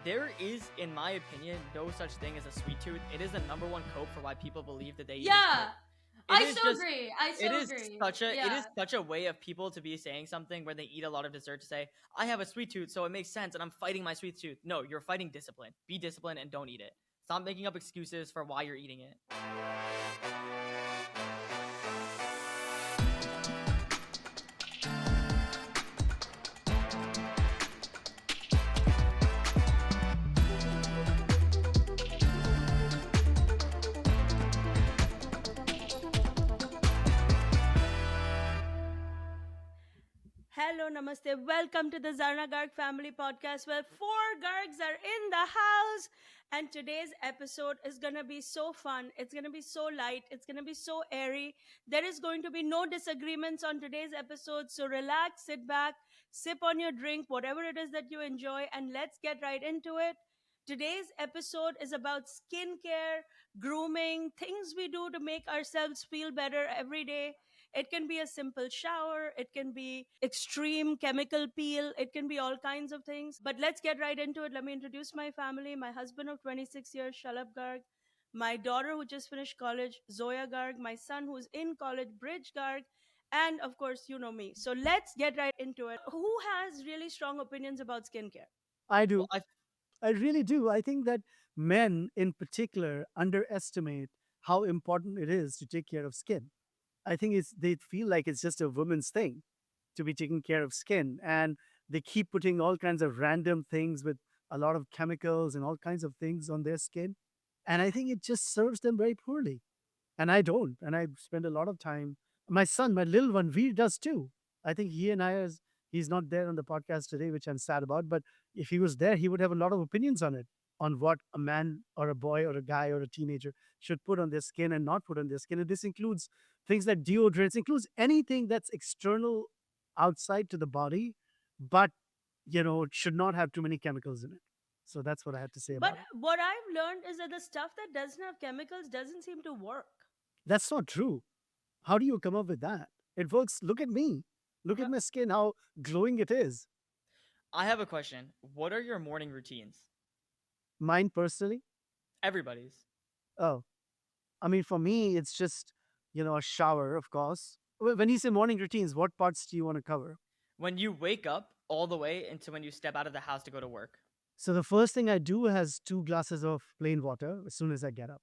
There is, in my opinion, no such thing as a sweet tooth. It is the number one cope for why people believe that they eat Yeah, It I is so just agree. I it so is agree. such a it Yeah. is such a way of people to be saying something where they eat a lot of dessert to say, I have a sweet tooth, so it makes sense and I'm fighting my sweet tooth. No, you're fighting discipline. Be disciplined and don't eat it. Stop making up excuses for why you're eating it. Hello, namaste. Welcome to the Zarna Garg family podcast where four Gargs are in the house. And today's episode is going to be so fun. It's going to be so light. It's going to be so airy. There is going to be no disagreements on today's episode. So relax, sit back, sip on your drink, whatever it is that you enjoy, and let's get right into it. Today's episode is about skincare, grooming, things we do to make ourselves feel better every day. It can be a simple shower, it can be extreme chemical peel, it can be all kinds of things. But let's get right into it. Let me introduce my family: my husband of 26 years, Shalab Garg, my daughter who just finished college, Zoya Garg, my son who's in college, Bridge Garg, and of course, you know me. So let's get right into it. Who has really strong opinions about skincare? I Well, do. I really do. I think that men in particular underestimate how important it is to take care of skin. I think they feel like it's just a woman's thing to be taking care of skin. And they keep putting all kinds of random things with a lot of chemicals and all kinds of things on their skin. And I think it just serves them very poorly. And I don't. And I spend a lot of time. My son, my little one, Veer does too. I think he and I, as he's not there on the podcast today, which I'm sad about. But if he was there, he would have a lot of opinions on it, on what a man or a boy or a guy or a teenager should put on their skin and not put on their skin. And this includes things like deodorants, includes anything that's external outside to the body, but should not have too many chemicals in it. So that's what I had to say But about it. what I've learned is that the stuff that doesn't have chemicals doesn't seem to work. That's not true. How do you come up with that? It works. Look at me. Look at my skin, how glowing it is. I have a question. What are your morning routines? Mine personally, Everybody's. oh, I mean, for me, it's just, a shower, of course. When you say morning routines, what parts do you want to cover? When you wake up all the way into when you step out of the house to go to work. So the first thing I do has 2 glasses of plain water as soon as I get up.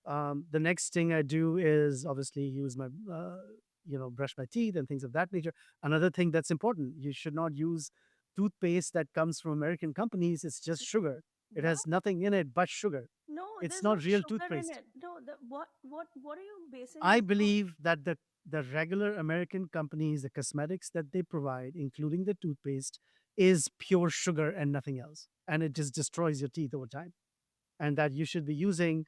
The next thing I do is obviously use my, brush my teeth and things of that nature. Another thing that's important, you should not use toothpaste that comes from American companies. It's just sugar. It What? has nothing in it but sugar. No, It's there's no not real sugar in toothpaste. it. No, what are you basing I this on? believe that the regular American companies, the cosmetics that they provide, including the toothpaste, is pure sugar and nothing else. And it just destroys your teeth over time. And that you should be using,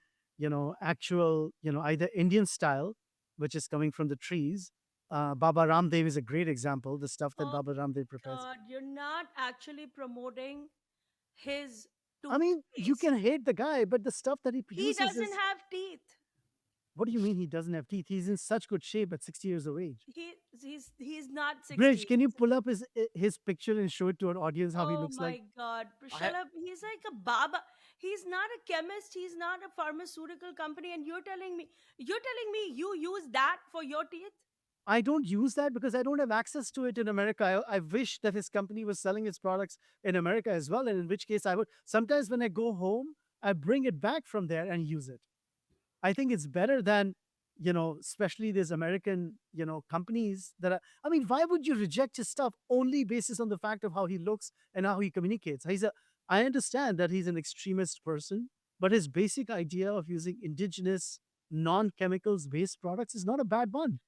actual, either Indian style, which is coming from the trees. Baba Ramdev is a great example, the stuff that Oh Baba Ramdev prepares. God, you're not actually promoting his I mean, you toothpaste. can hate the guy, but the stuff that he He produces doesn't is. have teeth. What do you mean he doesn't have teeth? He's in such good shape at 60 years of age. He's not Bridge, 60. can you pull up his picture and show it to our audience how he Oh looks like? my God. I ha- Priscilla, he's like a baba. He's not a chemist. He's not a pharmaceutical company. And you're telling me you use that for your teeth? I don't use that because I don't have access to it in America. I wish that his company was selling its products in America as well. And in which case I would. Sometimes when I go home, I bring it back from there and use it. I think it's better than, especially these American, companies that are. I mean, why would you reject his stuff only basis on the fact of how he looks and how he communicates? I understand that he's an extremist person, but his basic idea of using indigenous, non-chemicals based products is not a bad one.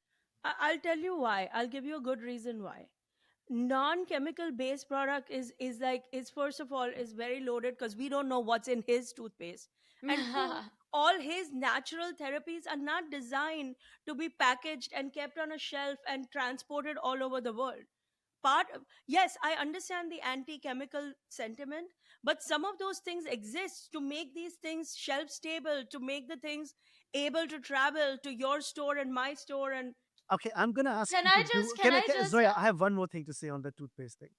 I'll tell you why. I'll give you a good reason why. Non-chemical based product is like is first of all is very loaded because we don't know what's in his toothpaste, and two, all his natural therapies are not designed to be packaged and kept on a shelf and transported all over the world. Yes, I understand the anti-chemical sentiment, but some of those things exist to make these things shelf stable, to make the things able to travel to your store and my store. And Okay, I'm gonna ask can you to I do. just can I just Zoya, I have one more thing to say on the toothpaste thing.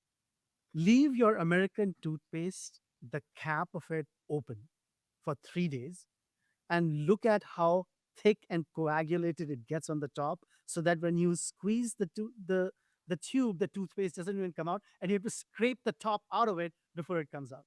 Leave your American toothpaste the cap of it open for 3 days and look at how thick and coagulated it gets on the top, so that when you squeeze the tube, the toothpaste doesn't even come out, and you have to scrape the top out of it before it comes out.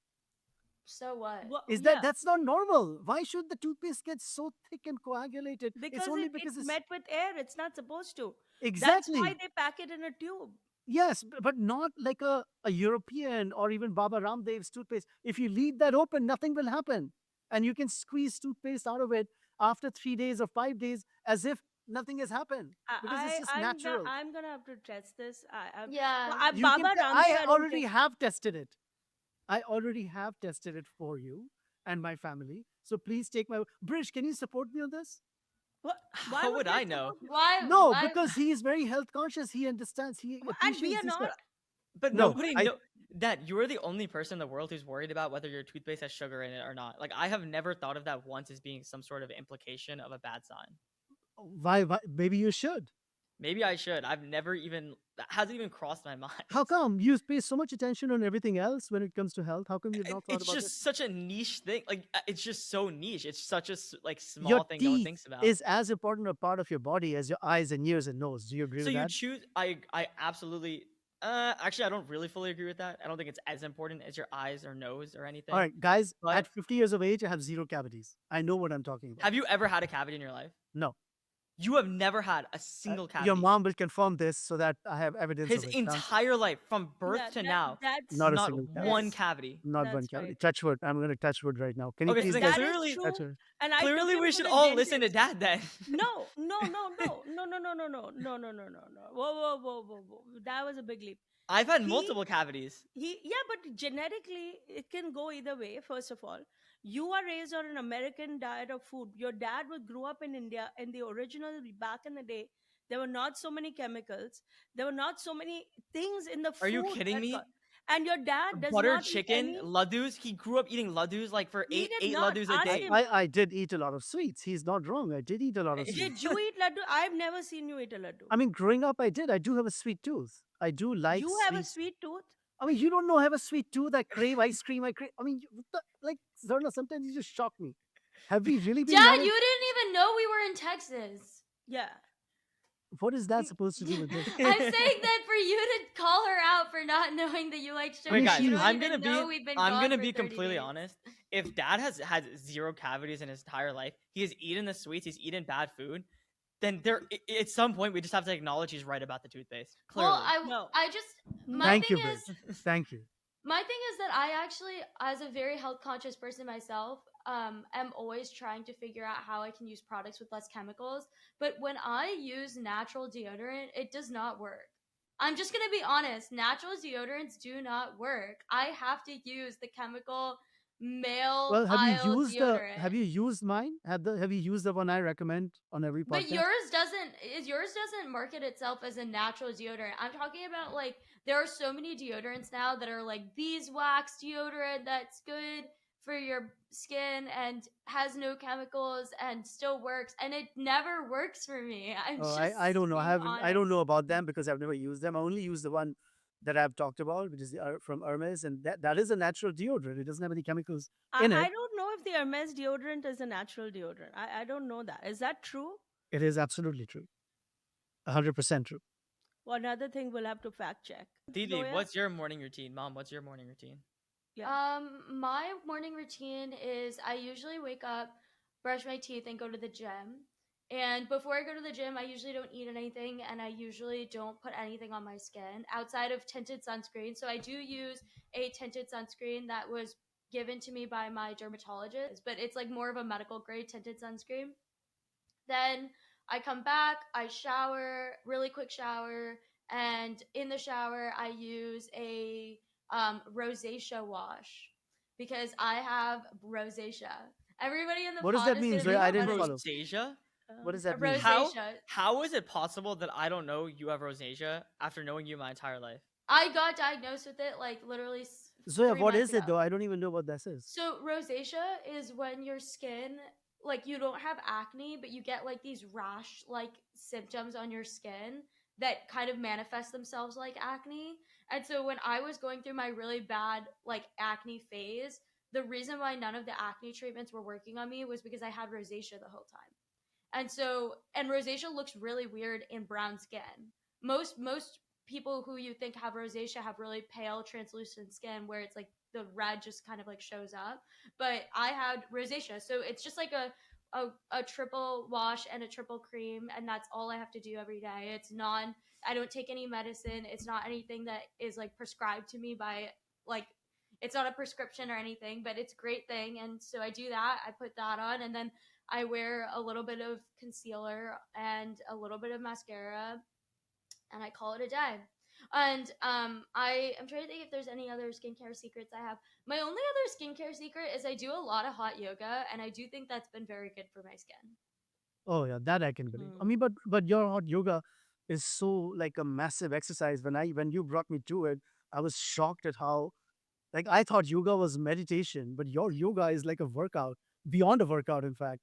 So what? Well, Is yeah, that's not normal? Why should the toothpaste get so thick and coagulated? It's because only it, because it's it's met with air. It's not supposed to. That's why exactly. they pack it in a tube. Yes, but not like a European or even Baba Ramdev's toothpaste. If you leave that open, nothing will happen. And you can squeeze toothpaste out of it after 3 days or 5 days as if nothing has happened because it's just natural. I'm gonna have to test this. Yeah. You can, Baba Ramdev, I I don't already think. have tested it. I already have tested it for you and my family. So please take my. Brish, can you support me on this? What? Why How would they I know? support you? Why? No, Why? because he is very health conscious. He understands. He And we appreciates are this. not. But No, nobody I know that you're the only person in the world who's worried about whether your toothpaste has sugar in it or not. Like I have never thought of that once as being some sort of implication of a bad sign. why? Maybe you should. Maybe I should. I've never even that hasn't even crossed my mind. How come you pay so much attention on everything else when it comes to health? How come you've not thought It's about just this? such a niche thing. Like it's just so niche. It's such a like Your small thing no one teeth thinks about. is as important a part of your body as your eyes and ears and nose. Do you agree So with you that? choose. I absolutely. Actually, I don't really fully agree with that. I don't think it's as important as your eyes or nose or anything. All right, guys. But At 50 years of age, I have zero cavities. I know what I'm talking about. have you ever had a cavity in your life? No. You have never had a single cavity. Your mom will confirm this so that I have evidence His of it. entire life, from birth Yeah, to now, that's Not a not single cavity. one Yes. cavity. Not one That's cavity. right. Touch wood. I'm going to touch wood right now. Can you Okay, please so guys That is clearly, true. touch wood? And I clearly took him we to should the all listen to dentist. Dad then. No, no, no, no, no, no, no, no, no, no, no, no, no, no. Whoa, whoa, whoa, whoa, whoa. That was a big leap. I've had He- multiple cavities. Yeah, but genetically it can go either way. First of all, you are raised on an American diet of food. Your dad grew up in India, and the original back in the day, there were not so many chemicals. There were not so many things in the food. Are you kidding that me? got- and your dad does Buttered not eat chicken, any. ladoos. He grew up eating ladoos like for He eight did eight not. ladoos a Ask day. him. I did eat a lot of sweets. He's not wrong. I did eat a lot of sweets. Did you eat laddu? I've never seen you eat a laddu. I mean, growing up, I did. I do have a sweet tooth. I do like You have a sweets. sweet tooth. I mean, you don't know I have a sweet tooth. I crave ice cream. I crave. I mean, what the, like Zarna, sometimes you just shock me. Have we really been? Dad, managed- you didn't even know we were in Texas. Yeah. What is that supposed to do with this? I'm saying that for you to call her out for not knowing that you like sugar. mean, Wait, guys, she- you don't I'm even gonna know be we've been I'm gone gonna for be 30 completely days. honest. If Dad has had zero cavities in his entire life, he has eaten the sweets, he's eaten bad food, then at some point we just have to acknowledge he's right about the toothpaste. Clearly. Well, No. I just my Thank you, thing Bridge. is Thank you. my thing is that I actually, as a very health conscious person myself, am always trying to figure out how I can use products with less chemicals. But when I use natural deodorant, it does not work. I'm just gonna be honest. Natural deodorants do not work. I have to use the chemical male Well, have aisle you used deodorant. have you used mine? Have you used the one I recommend on every podcast? But yours doesn't market itself as a natural deodorant. I'm talking about like there are so many deodorants now that are like beeswax deodorant that's good for your skin and has no chemicals and still works, and it never works for me. I'm Oh, just I don't know. being I don't honest. know about them because I've never used them. I only use the one that I've talked about, which is from Hermes, and that is a natural deodorant. It doesn't have any chemicals in I it. don't know if the Hermes deodorant is a natural deodorant. I don't know that. Is that true? It is absolutely true. 100% true. Well, another thing we'll have to fact check. Didi, Zoya? what's your morning routine? Mom, what's your morning routine? Yeah. My morning routine is I usually wake up, brush my teeth, and go to the gym. And before I go to the gym, I usually don't eat anything, and I usually don't put anything on my skin outside of tinted sunscreen. So I do use a tinted sunscreen that was given to me by my dermatologist, but it's like more of a medical grade tinted sunscreen. Then I come back, I shower, really quick shower, and in the shower I use a rosacea wash because I have rosacea. Everybody in the What does pod that is mean, gonna Zoya? be I didn't funny. follow. Rosacea? What does Um, that mean? Rosacea. How is it possible that I don't know you have rosacea after knowing you my entire life? I got diagnosed with it like literally Zoya, 3 what months is it ago. though? I don't even know what this is. So rosacea is when your skin, like you don't have acne, but you get like these rash like symptoms on your skin that kind of manifest themselves like acne. And so when I was going through my really bad like acne phase, the reason why none of the acne treatments were working on me was because I had rosacea the whole time. And rosacea looks really weird in brown skin. Most people who you think have rosacea have really pale, translucent skin where it's like the red just kind of like shows up. But I had rosacea, so it's just like a triple wash and a triple cream, and that's all I have to do every day. It's non. I don't take any medicine. It's not anything that is like prescribed to me by like. It's not a prescription or anything, but it's a great thing. And so I do that. I put that on, and then I wear a little bit of concealer and a little bit of mascara, and I call it a day. And I am trying to think if there's any other skincare secrets I have. My only other skincare secret is I do a lot of hot yoga, and I do think that's been very good for my skin. Oh yeah, that I can believe. I Hmm. mean, but your hot yoga is so like a massive exercise. When you brought me to it, I was shocked at how like I thought yoga was meditation, but your yoga is like a workout, beyond a workout, in fact.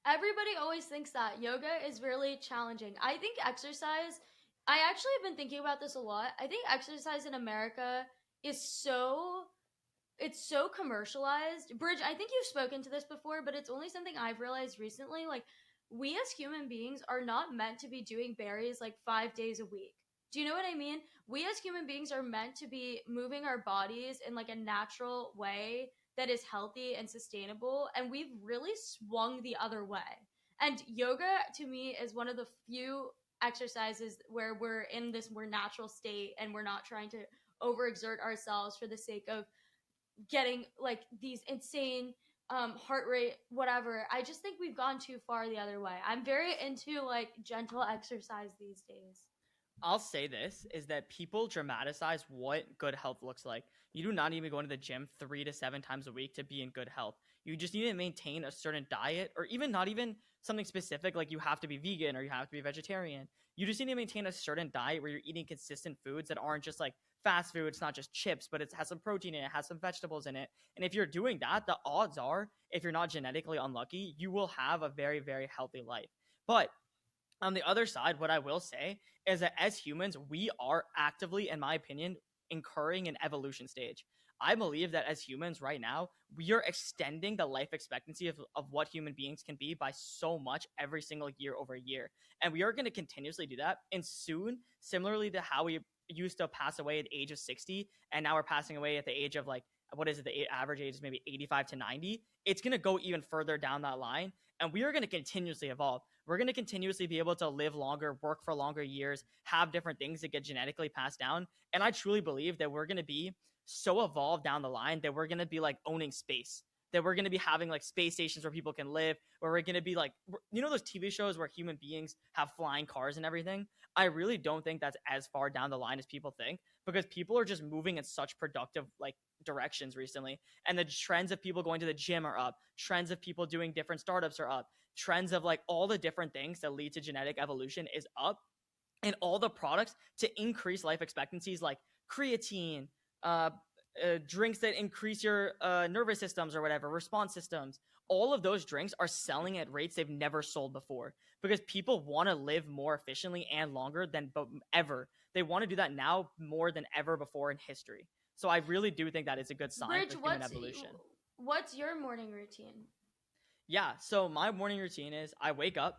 Everybody always thinks that yoga is really challenging. I think exercise, I actually have been thinking about this a lot. I think exercise in America is so commercialized. Bridge, I think you've spoken to this before, but it's only something I've realized recently. Like, we as human beings are not meant to be doing berries like 5 days a week. Do you know what I mean? We as human beings are meant to be moving our bodies in like a natural way that is healthy and sustainable. And we've really swung the other way. And yoga to me is one of the few exercises where we're in this more natural state and we're not trying to overexert ourselves for the sake of getting like these insane heart rate whatever. I just think we've gone too far the other way. I'm very into like gentle exercise these days. I'll say this is that people dramatize what good health looks like. You do not even go into the gym 3 to 7 times a week to be in good health. You just need to maintain a certain diet, or even not even something specific like you have to be vegan or you have to be vegetarian. You just need to maintain a certain diet where you're eating consistent foods that aren't just like fast food. It's not just chips, but it has some protein in it, has some vegetables in it. And if you're doing that, the odds are, if you're not genetically unlucky, you will have a very, very healthy life. But on the other side, what I will say is that as humans, we are actively, in my opinion, incurring an evolution stage. I believe that as humans right now, we are extending the life expectancy of what human beings can be by so much every single year over year. And we are going to continuously do that. And soon, similarly to how we used to pass away at the age of 60, and now we're passing away at the age of like, what is it? The average age is maybe 85 to 90. It's going to go even further down that line. And we are going to continuously evolve. We're going to continuously be able to live longer, work for longer years, have different things that get genetically passed down. And I truly believe that we're going to be so evolved down the line that we're going to be like owning space. That we're going to be having like space stations where people can live, where we're going to be like, you know, those TV shows where human beings have flying cars and everything. I really don't think that's as far down the line as people think, because people are just moving in such productive like directions recently. And the trends of people going to the gym are up. Trends of people doing different startups are up. Trends of like all the different things that lead to genetic evolution is up. And all the products to increase life expectancies like creatine, uh, drinks that increase your nervous systems or whatever, response systems. All of those drinks are selling at rates they've never sold before, because people want to live more efficiently and longer than ever. They want to do that now more than ever before in history. So I really do think that is a good sign Bridge, for human evolution. what's your morning routine? Yeah, so my morning routine is I wake up.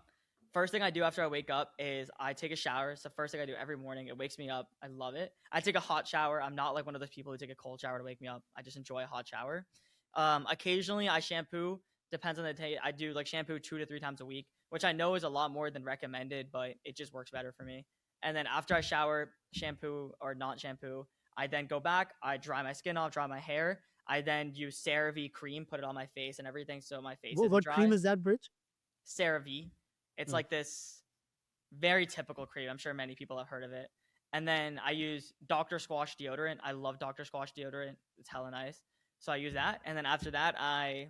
First thing I do after I wake up is I take a shower. It's the first thing I do every morning. It wakes me up. I love it. I take a hot shower. I'm not like one of those people who take a cold shower to wake me up. I just enjoy a hot shower. Occasionally I shampoo. Depends on the day. I do like shampoo 2 to 3 times a week, which I know is a lot more than recommended, but it just works better for me. And then after I shower, shampoo or not shampoo, I then go back. I dry my skin off, dry my hair. I then use CeraVe cream, put it on my face and everything, so my face isn't What cream dry. is that, Bridge? CeraVe. It's Mm. like this very typical cream. I'm sure many people have heard of it. And then I use Dr. Squash deodorant. I love Dr. Squash deodorant. It's hella nice. So I use that. And then after that, I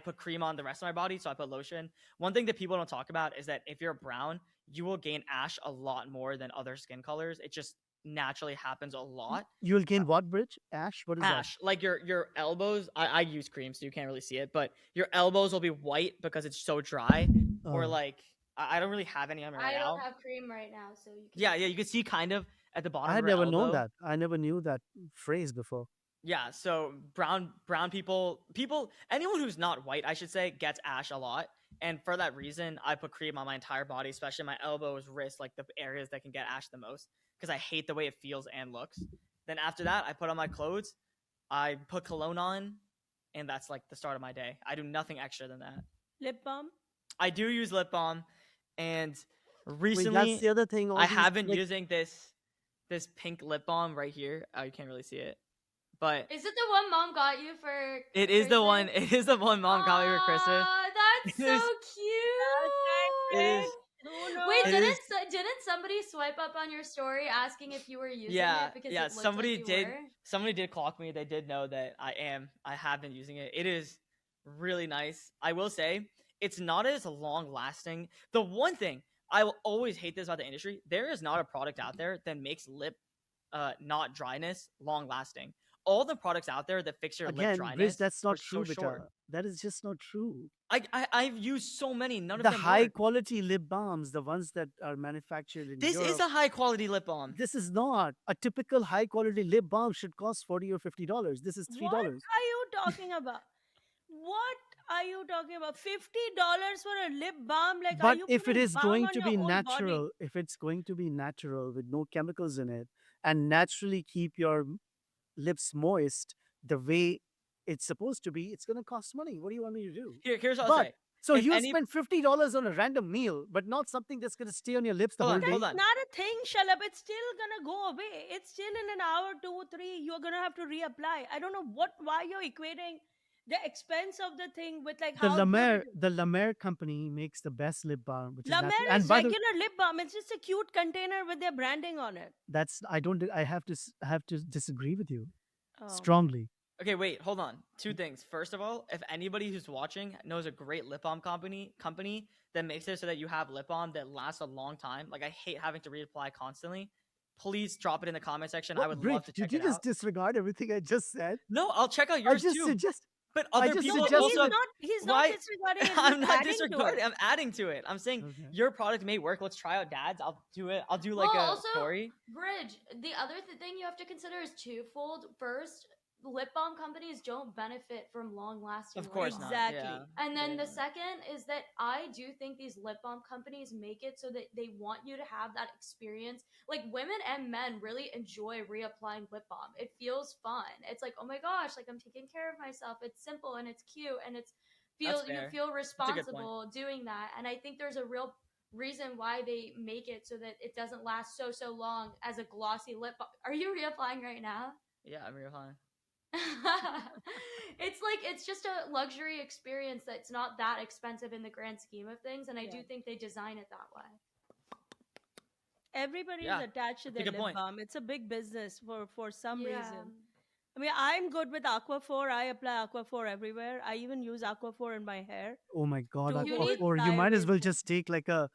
put cream on the rest of my body. So I put lotion. One thing that people don't talk about is that if you're brown, you will gain ash a lot more than other skin colors. It just naturally happens a lot. You'll gain what, Bridge? Ash? What is that? Ash, like your elbows. I use cream, so you can't really see it, but your elbows will be white because it's so dry. Or Oh, like I don't really have any on me right I don't now. have cream right now, so you can. Yeah, you can see kind of at the I bottom of had your never known elbow. that. I never knew that phrase before. Yeah, so brown people anyone who's not white, I should say, gets ash a lot. And for that reason, I put cream on my entire body, especially my elbows, wrists, like the areas that can get ash the most, because I hate the way it feels and looks. Then after that, I put on my clothes, I put cologne on, and that's like the start of my day. I do nothing extra than that. Lip balm? I do use lip balm, and Wait, that's recently the other thing. All I these have been like using this pink lip balm right here. Oh, you can't really see it, but Is it the one mom got you for it is the one. Christmas? It is the one mom got me for Christmas. Aw, that's It so is. It cute. is. Who Wait, It knows? is. didn't somebody swipe up on your story asking if you were using Yeah, it because yeah. it looked like you were? Somebody did clock me. They did know that I am. I have been using it. It is really nice. I will say it's not as long lasting. The one thing I will always hate this about the industry: there is not a product out there that makes lip, not dryness, long lasting. All the products out there that fix your lip again, Bridge, dryness that's are not so true, short. Vita. That is just not true. I've used so many. None of The them high work. quality lip balms, the ones that are manufactured in This is Europe, a high quality lip balm. this is not a typical high quality lip balm should cost $40 or $50. This is What $3. are you talking about? What are you talking about? $50 for a lip balm? Like, are But you if it putting is balm going on to your be own body? natural, if it's going to be natural with no chemicals in it and naturally keep your lips moist the way it's supposed to be, it's going to cost money. What do you want me to do? Here's what I'll But say. so If you any, spend $50 on a random meal, but not something that's going to stay on your lips the hold whole on, day. hold That's on. not a thing, Shalab. It's still gonna go away. It's still in an hour, two, three. You're gonna have to reapply. I don't know why you're equating the expense of the thing with like how good it is. The La Mer company makes the best lip balm, which is La Mer natural. And is by the regular lip balm. It's just a cute container with their branding on it. that's I have to disagree with you Oh. strongly. Okay, wait, hold on. Two things. First of all, if anybody who's watching knows a great lip balm company that makes it so that you have lip balm that lasts a long time, like I hate having to reapply constantly, please drop it in the comment section. I What, would love Bridge? to Did check you it just out. disregard everything I just said? No, I'll check out I yours just too. suggest. But I other just No, people but suggested. also he's not why disregarding it. I'm He's not adding to disregarding. it. I'm adding to it. I'm saying Okay. your product may work. Let's try out Dad's. I'll do it. I'll do like Well, a also, story. Bridge, the other thing you have to consider is twofold. First, lip balm companies don't benefit from long lasting Of course not. Exactly. Yeah. And then Yeah. the second is that I do think these lip balm companies make it so that they want you to have that experience. Like women and men really enjoy reapplying lip balm. It feels fun. It's like, oh my gosh, like I'm taking care of myself. It's simple and it's cute and it's That's you fair. feel a good point. responsible doing that. And I think there's a real reason why they make it so that it doesn't last so long as a glossy lip balm. Are you reapplying right now? Yeah, I'm reapplying. It's like it's just a luxury experience that's not that expensive in the grand scheme of things, and I do Yeah. think they design it that way. Everybody Yeah, is attached to that's a their good lip point. balm. It's a big business for some Yeah. reason. I mean, I'm good with Aquaphor. I apply Aquaphor everywhere. I even use Aquaphor in my hair. Oh my God, To You hold need- Aquaphor. You dye might as well erasure. just take like a.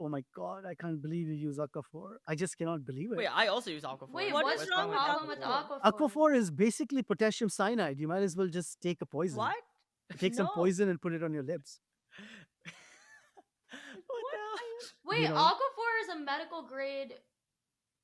Oh my God, I can't believe you use Aquaphor. I just cannot believe it. Wait, I also use Aquaphor. Wait, What what's is the wrong with problem with Aquaphor? Aquaphor? Aquaphor is basically potassium cyanide. You might as well just take a poison. What? Take some No. poison and put it on your lips. What the hell? are you? Wait, you know- Aquaphor is a medical grade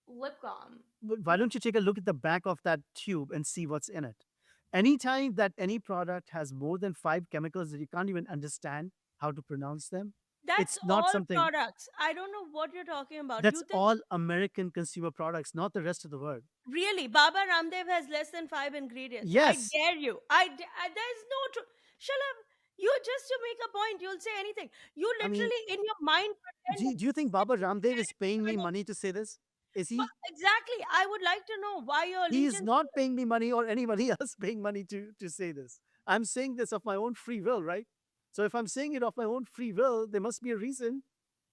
lip balm. But why don't you take a look at the back of that tube and see what's in it? Anytime that any product has more than 5 chemicals that you can't even understand how to pronounce them, That's not all something- products. I don't know what you're talking about. that's You think all American consumer products, not the rest of the world. really Baba Ramdev has less than 5 ingredients? Yes. I dare you. There's no truth. Shalab, you just to make a point, you'll say anything. You I mean, literally in your mind pretend Do you think Baba Ramdev is paying me money to say this? Is he? But exactly. I would like to know why your He is allegiance. not paying me money or anybody else paying money to say this. I'm saying this of my own free will, right? So if I'm saying it of my own free will, there must be a reason.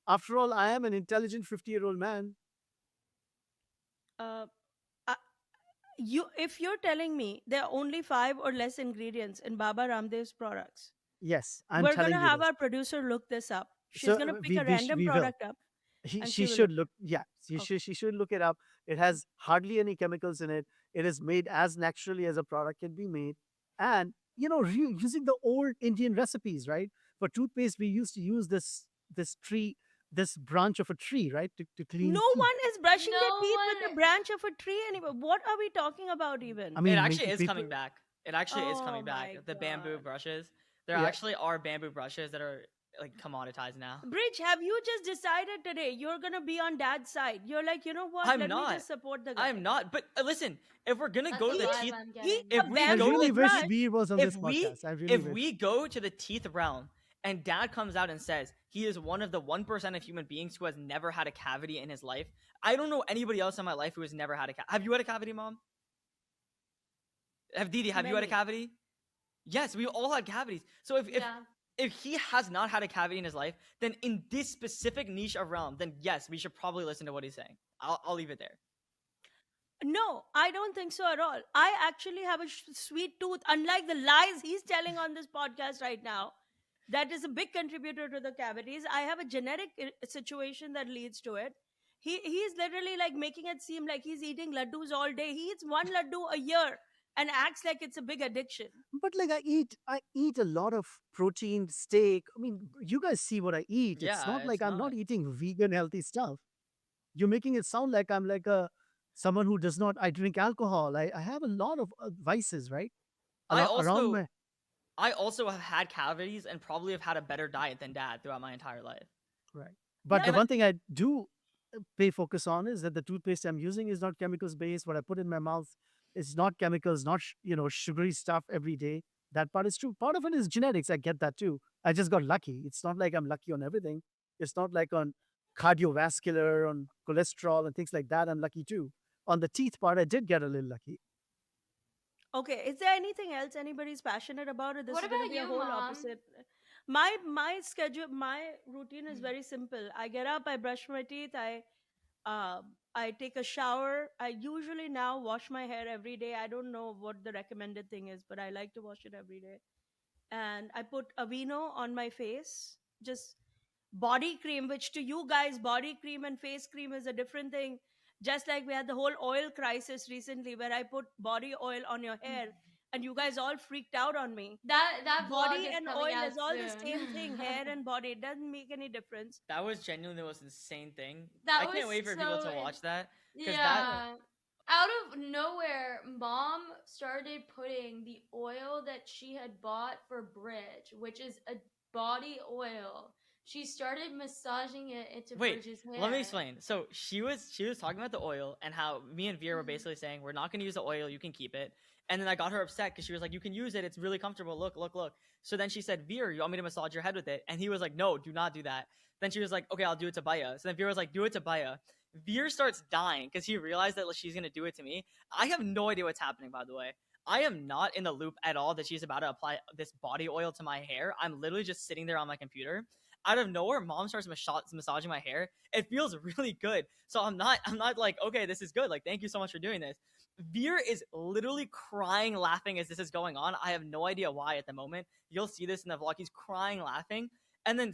After all, I am an intelligent 50-year-old man. Uh, if you're telling me there are only 5 or less ingredients in Baba Ramdev's products, Yes, I'm we're telling gonna you have this. our producer look this up. She's So, gonna pick we- a we sh- random we will. product up. and She she will should look. Yeah, she should look it up. It has hardly any chemicals in it. It is made as naturally as a product can be made, and using the old Indian recipes, right? For toothpaste, we used to use this tree this branch of a tree, right? To clean No teeth. one is brushing their No teeth with one- the branch of a tree anymore. What are we talking about even? I It mean, actually making is people. coming back. It actually is Oh coming back. my The bamboo God. brushes. There Yeah. actually are bamboo brushes that are like commoditized now. Bridge, have you just decided today you're gonna be on dad's side? You're like, you know what? I'm Let me not. just support the guy. I'm not. But listen, if we're gonna That's go to the the vibe teeth, I'm He getting. if a we I go bamboo to really the wish brush. Veer was on if this we podcast. I really if wish. we go to the teeth realm and dad comes out and says he is one of the 1% of human beings who has never had a cavity in his life, I don't know anybody else in my life who has never had a cavity. Have you had a cavity, Mom? Have you had a Many. cavity? Yes, we all had cavities. So Yeah. if he has not had a cavity in his life, then in this specific niche of realm, then yes, we should probably listen to what he's saying. I'll leave it there. No, I don't think so at all. I actually have a sweet tooth, unlike the lies he's telling on this podcast right now. That is a big contributor to the cavities. I have a genetic situation that leads to it. He's literally like making it seem like he's eating laddus all day. He eats one laddu a year and acts like it's a big addiction. But like I eat a lot of protein, steak. I mean, you guys see what I eat. It's Yeah, not like it's I'm not not. eating vegan healthy stuff. You're making it sound like I'm like a someone who does not. I drink alcohol. I have a lot of vices, right? I Around also my I also have had cavities and probably have had a better diet than dad throughout my entire life. right. But Yeah, the one thing I do pay focus on is that the toothpaste I'm using is not chemicals based. What I put in my mouth is not chemicals, not sugary stuff every day. That part is true. Part of it is genetics. I get that too. I just got lucky. It's not like I'm lucky on everything. It's not like on cardiovascular, on cholesterol and things like that. I'm lucky too. On the teeth part, I did get a little lucky. okay, is there anything else anybody's passionate about, or this What is going to about be a you, whole Mom? opposite? My schedule, my routine is very simple. I get up, I brush my teeth, uh, I take a shower. I usually now wash my hair every day. I don't know what the recommended thing is, but I like to wash it every day. And I put Aveeno on my face, just body cream, which to you guys, body cream and face cream is a different thing. Just like we had the whole oil crisis recently where I put body oil on your hair and you guys all freaked out on me. That vlog Body is and coming oil out is all the soon. same thing. Hair and body, it doesn't make any difference. That was genuinely the most insane thing. That I can't was wait for people so to watch that. 'Cause Yeah. Out of nowhere, Mom started putting the oil that she had bought for Bridge, which is a body oil. She started massaging it into Wait, Bridge's hair. let me explain. So she was talking about the oil and how me and Veer were Mhm. basically saying we're not going to use the oil. You can keep it. And then I got her upset because she was like, "You can use it. It's really comfortable. Look, look, look." So then she said, "Veer, you want me to massage your head with it?" And he was like, "No, do not do that." Then she was like, "Okay, I'll do it to Baya." So then Veer was like, "Do it to Baya." Veer starts dying because he realized that she's gonna do it to me. I have no idea what's happening, by the way. I am not in the loop at all that she's about to apply this body oil to my hair. I'm literally just sitting there on my computer. Out of nowhere, Mom starts massaging my hair. It feels really good. So I'm not like, okay, this is good. Like, thank you so much for doing this. Veer is literally crying, laughing as this is going on. I have no idea why at the moment. You'll see this in the vlog. He's crying, laughing. And then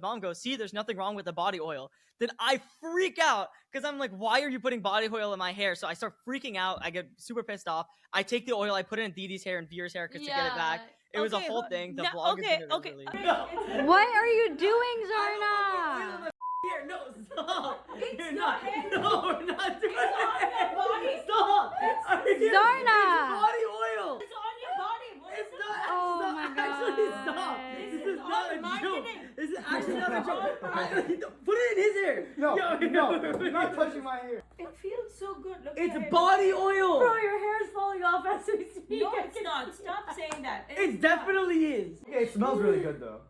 Mom goes, "See, there's nothing wrong with the body oil." Then I freak out because I'm like, "Why are you putting body oil in my hair?" So I start freaking out. I get super pissed off. I take the oil, I put it in Didi's hair and Veer's hair to get it back. It was a Okay, whole but- thing. The no, vlog okay, is gonna okay. really. What are you doing, Zarna? Here, no, stop. It's You're your not. hair. No, we're not doing It's on your body. Stop. Zarna. Body oil. It's on your body. What is It's it? not. Oh it's my not actually God. stop. This This is is not all a joke. marketing. This is actually not a joke. marketing. Put it in his hair. No, Yo, no, not touching my hair. It feels so good. Look It's at it. body oil. Bro, your hair is falling off as we speak. No, it's not. Stop saying that. It definitely is. Okay, it smells really good though.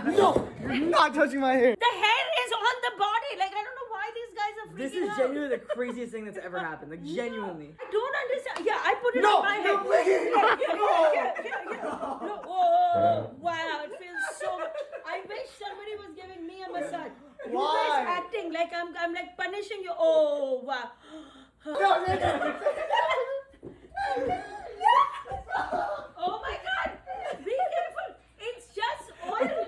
No, you're not touching my hair. The hair is on the body. Like, I don't know why these guys are freaking This is out. genuinely the craziest thing that's ever happened. Like, genuinely. I don't understand. Yeah, I put it No, on my no, head. please. No. Whoa, wow, it feels so good. I wish somebody was giving me a massage. You Why? guys acting like I'm like punishing you. Oh, wow. Oh my God! Be careful. It's just oil.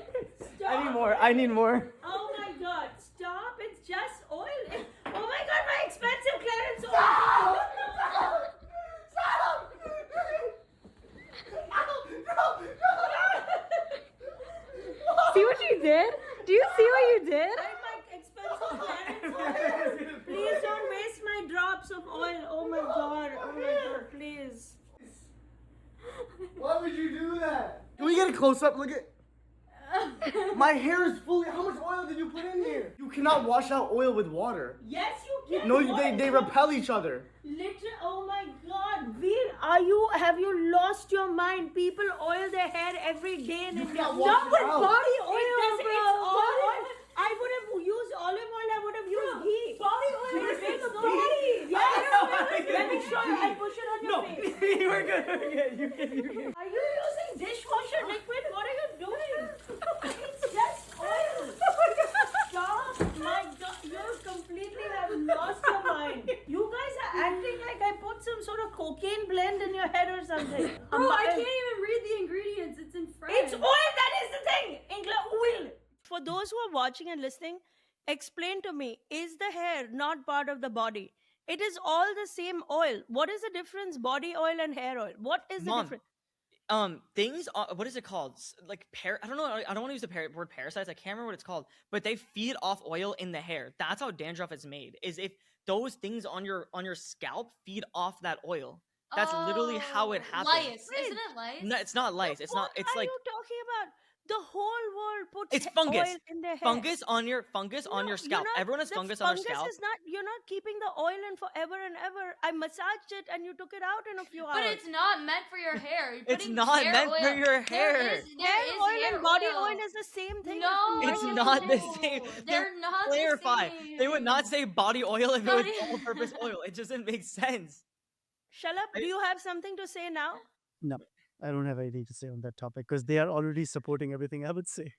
Stop. I need more. I need more. Oh my God! Stop! It's just oil. Oh my God! My expensive clearance oil. See what you did? Do you see what you did? I like expensive Clarence oil. Please don't waste my drops of oil. Oh my god. Oh my god. Please. Why would you do that? Can we get a close up? Look at. My hair is fully. How much oil did you put in here? You cannot wash out oil with water. Yes, you can. No, What? they repel each other. Literally, oh my god, Veer, have you lost your mind? People oil their hair every day in India. can't wash it out. body oil, it's all oil. I would have used olive oil, I would have used ghee. Body oil is the body. Yeah, let me show you. I'll push it on your face. We're good. You can. Are you using dishwasher liquid? What are you doing? It's just oil. Stop. My god, you completely have lost your mind. You guys are acting like I put some sort of cocaine blend in your head or something. Bro, I can't even read the ingredients. It's in French. It's oil, that is the thing. Oil. For those who are watching and listening, explain to me, is the hair not part of the body? It is all the same oil. What is the difference, body oil and hair oil? What is the Mom, difference? Things what is it called? Like I don't know. I don't want to use the word parasites. I can't remember what it's called, but they feed off oil in the hair. That's how dandruff is made. Is if those things on your scalp feed off that oil. That's literally how it happens. Lice. Isn't it lice? No, it's not lice. It's not. It's What are like you talking about? The whole world puts it's fungus. oil in their hair. Fungus on your No, scalp. you're not- Everyone has the fungus on their scalp. Is not. You're not keeping the oil in forever and ever. I massaged it and you took it out in a few hours. But it's not meant for your hair. You're It's putting not hair meant oil. for your hair. hair oil and body oil is the same thing. No, It's combined. not the same. They're not Clarify. the same. They would not say body oil if it was Body- all-purpose oil. It doesn't make sense. Shalab, do you have something to say now? No, I don't have anything to say on that topic because they are already supporting everything I would say.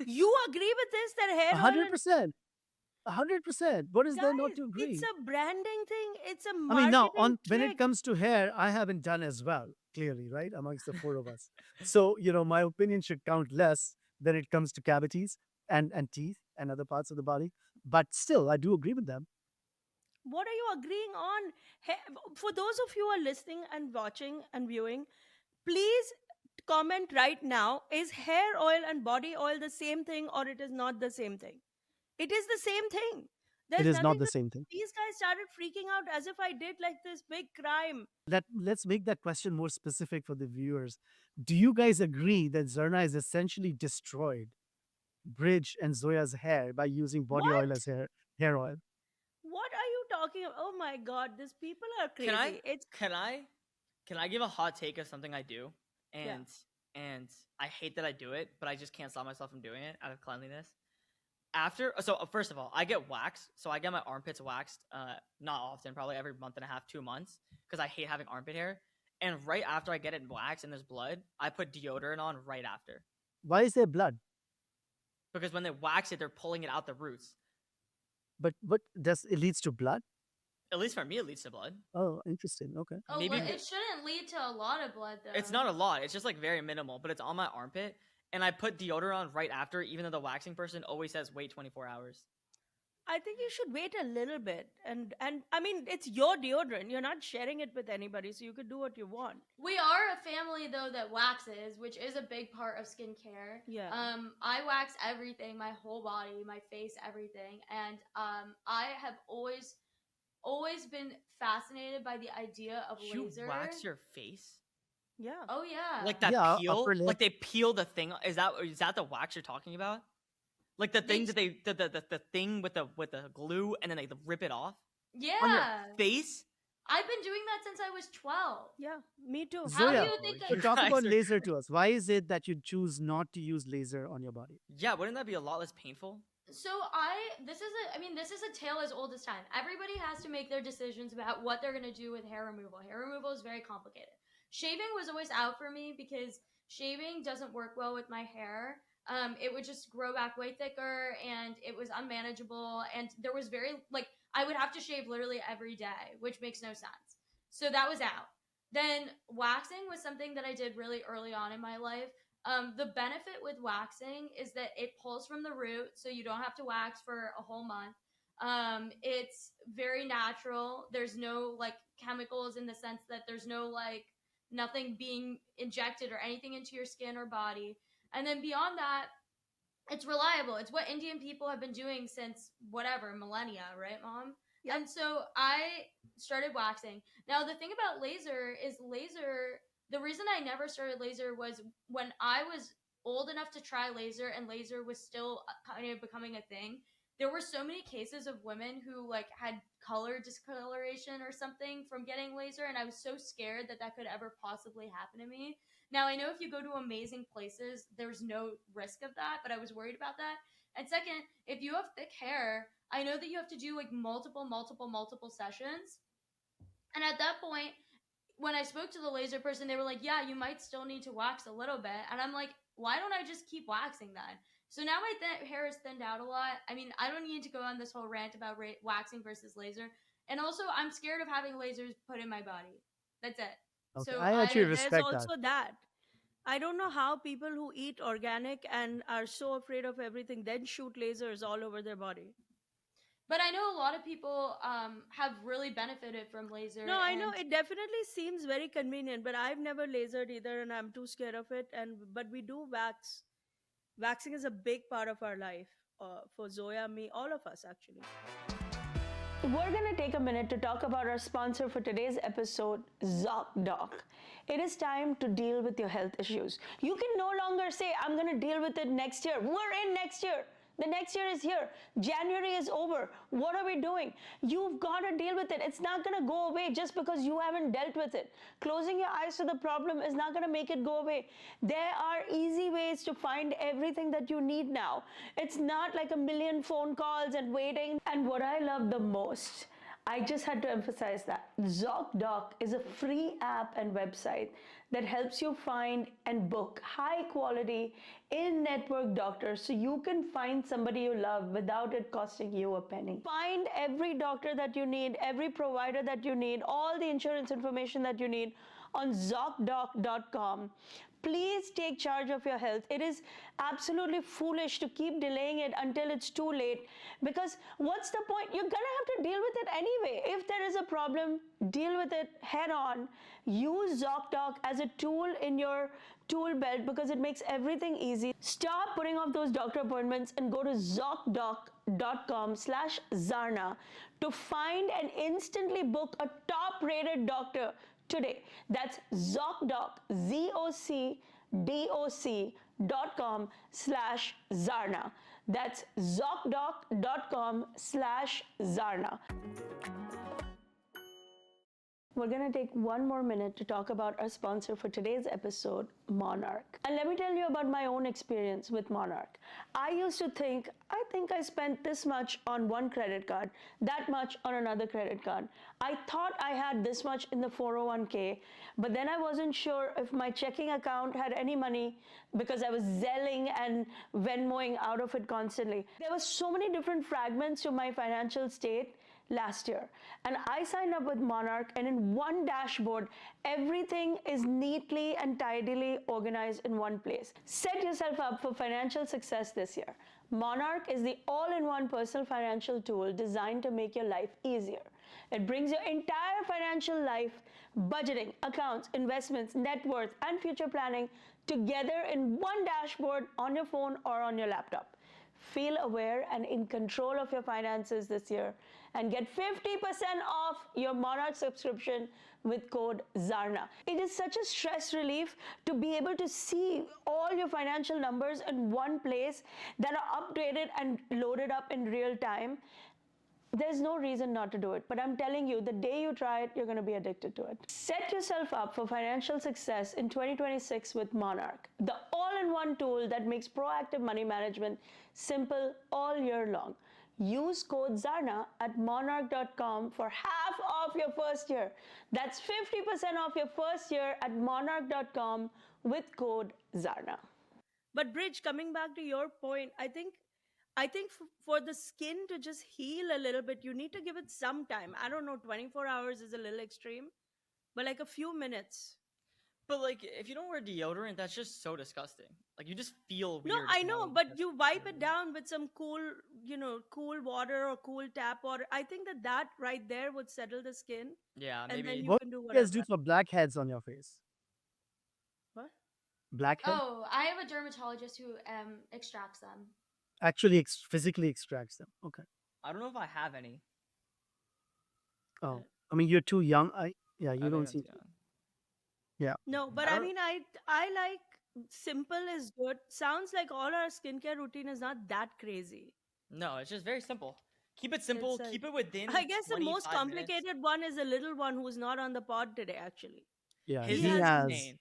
You agree with this that hair oil? 100%. 100%. What is there not Guys, to agree? It's a branding thing. It's a I marketing mean, now when it trick. comes to hair, I haven't done as well, clearly, right? Amongst the four of us. So, my opinion should count less than it comes to cavities and teeth and other parts of the body. But still, I do agree with them. What are you agreeing on? For those of you who are listening and watching and viewing, please comment right now, is hair oil and body oil the same thing or it is not the same thing? It is the same thing. There's It is not nothing the to- same thing. These guys started freaking out as if I did like this big crime. Let's make that question more specific for the viewers. Do you guys agree that Zarna has essentially destroyed Bridge and Zoya's hair by using body oil as hair oil? What are you talking about? Oh my god, these people are crazy. Can I give a hot take of something I do? And I hate that I do it, but I just can't stop myself from doing it out of cleanliness. First of all, I get waxed, so I get my armpits waxed not often, probably every month and a half, 2 months, because I hate having armpit hair. And right after I get it waxed and there's blood, I put deodorant on right after. Why is there blood? Because when they wax it, they're pulling it out the roots. But what does it leads to blood? At least for me, it leads to blood. Oh, interesting. Okay. Oh, Maybe- it shouldn't lead to a lot of blood, though. It's not a lot. It's just like very minimal, but it's on my armpit. And I put deodorant on right after, even though the waxing person always says wait 24 hours. I think you should wait a little bit. And I mean, it's your deodorant. You're not sharing it with anybody, so you could do what you want. We are a family, though, that waxes, which is a big part of skincare. Yeah. I wax everything, my whole body, my face, everything. And I have always been fascinated by the idea of You laser. wax your face? Yeah. Oh, yeah. Like that Yeah, peel? upper lip. Like they peel the thing? Is that the wax you're talking about? Like the thing that the thing with the glue and then they rip it off on your Yeah. face? I've been doing that since I was 12. Yeah, me too. How do Zoya, you think so I- talk Guys about are laser to us. Why is it that you choose not to use laser on your body? Yeah, wouldn't that be a lot less painful? So this is a tale as old as time. Everybody has to make their decisions about what they're going to do with hair removal. Hair removal is very complicated. Shaving was always out for me because shaving doesn't work well with my hair. It would just grow back way thicker and it was unmanageable. And there was I would have to shave literally every day, which makes no sense. So that was out. Then waxing was something that I did really early on in my life. The benefit with waxing is that it pulls from the root, so you don't have to wax for a whole month. It's very natural. There's no chemicals in the sense that there's no nothing being injected or anything into your skin or body. And then beyond that, it's reliable. It's what Indian people have been doing since whatever millennia, right, Mom? Yep. And so I started waxing. Now the thing about laser is laser. The reason I never started laser was when I was old enough to try laser, and laser was still kind of becoming a thing. There were so many cases of women who like had color discoloration or something from getting laser, and I was so scared that that could ever possibly happen to me. Now, I know if you go to amazing places, there's no risk of that, but I was worried about that. And second, if you have thick hair, I know that you have to do like multiple sessions. And at that point, when I spoke to the laser person, they were like, yeah, you might still need to wax a little bit. And I'm like, why don't I just keep waxing then? So now my hair is thinned out a lot. I mean, I don't need to go on this whole rant about waxing versus laser. And also, I'm scared of having lasers put in my body. That's it. Okay, So I actually There's respect also that. that. I don't know how people who eat organic and are so afraid of everything then shoot lasers all over their body. But I know a lot of people have really benefited from laser. No, I know and- it definitely seems very convenient, but I've never lasered either, and I'm too scared of it. But we do wax. Waxing is a big part of our life for Zoya, me, all of us actually. We're going to take a minute to talk about our sponsor for today's episode, ZocDoc. It is time to deal with your health issues. You can no longer say, I'm going to deal with it next year. We're in next year. The next year is here. January is over. What are we doing? You've got to deal with it. It's not going to go away just because you haven't dealt with it. Closing your eyes to the problem is not going to make it go away. There are easy ways to find everything that you need now. It's not like a million phone calls and waiting. And what I love the most, I just had to emphasize that ZocDoc is a free app and website that helps you find and book high quality in-network doctors so you can find somebody you love without it costing you a penny. Find every doctor that you need, every provider that you need, all the insurance information that you need on ZocDoc.com. Please take charge of your health. It is absolutely foolish to keep delaying it until it's too late, because what's the point? You're gonna have to deal with it anyway. If there is a problem, deal with it head on. Use ZocDoc as a tool in your tool belt because it makes everything easy. Stop putting off those doctor appointments and go to ZocDoc.com/Zarna to find and instantly book a top-rated doctor today. That's ZocDoc, ZocDoc.com/Zarna. That's ZocDoc.com/Zarna. We're going to take one more minute to talk about our sponsor for today's episode, Monarch. And let me tell you about my own experience with Monarch. I used to think I spent this much on one credit card, that much on another credit card. I thought I had this much in the 401k, but then I wasn't sure if my checking account had any money because I was Zelling and Venmoing out of it constantly. There were so many different fragments to my financial state last year, and I signed up with Monarch, and in one dashboard everything is neatly and tidily organized in one place. Set yourself up for financial success this year. Monarch is the all-in-one personal financial tool designed to make your life easier. It brings your entire financial life, budgeting, accounts, investments, net worth, and future planning together in one dashboard on your phone or on your laptop. Feel aware and in control of your finances this year and get 50% off your Monarch subscription with code ZARNA. It is such a stress relief to be able to see all your financial numbers in one place that are updated and loaded up in real time. There's no reason not to do it, but I'm telling you, the day you try it, you're going to be addicted to it. Set yourself up for financial success in 2026 with Monarch, the all-in-one tool that makes proactive money management simple all year long. Use code ZARNA at monarch.com for half off your first year. That's 50% off your first year at monarch.com with code ZARNA. But Bridge, coming back to your point, I think for the skin to just heal a little bit, you need to give it some time. I don't know, 24 hours is a little extreme, but like a few minutes. But like, if you don't wear deodorant, that's just so disgusting. Like, you just feel weird. No, I know, smelling. but you wipe it down with some cool water or cool tap water. I think that right there would settle the skin. Yeah, And maybe. then you What can do do you whatever. guys do for blackheads on your face? What? Blackhead? Oh, I have a dermatologist who extracts them. Actually, physically extracts them. Okay. I don't know if I have any. Oh, I mean, you're too young. Yeah, I you think don't that's seem. young. Yeah. No, but I I don't. mean, I like simple is good. Sounds like all our skincare routine is not that crazy. No, it's just very simple. Keep it It's simple. like Keep it within I guess the most 25 minutes. complicated one is the little one who's not on the pod today. Actually, Yeah, His he is he has. has. insane.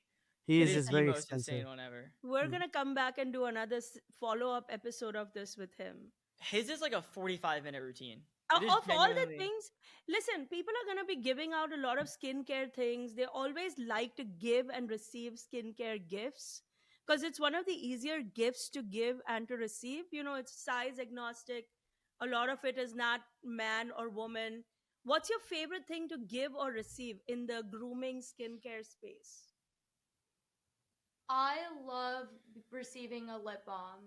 It His is is the very most expensive. insane one ever. We're Mm. gonna come back and do another follow-up episode of this with him. His is like a 45-minute routine. It is Of all the genuinely. things, listen, people are going to be giving out a lot of skincare things. They always like to give and receive skincare gifts because it's one of the easier gifts to give and to receive. You know, it's size agnostic. A lot of it is not man or woman. What's your favorite thing to give or receive in the grooming skincare space? I love receiving a lip balm.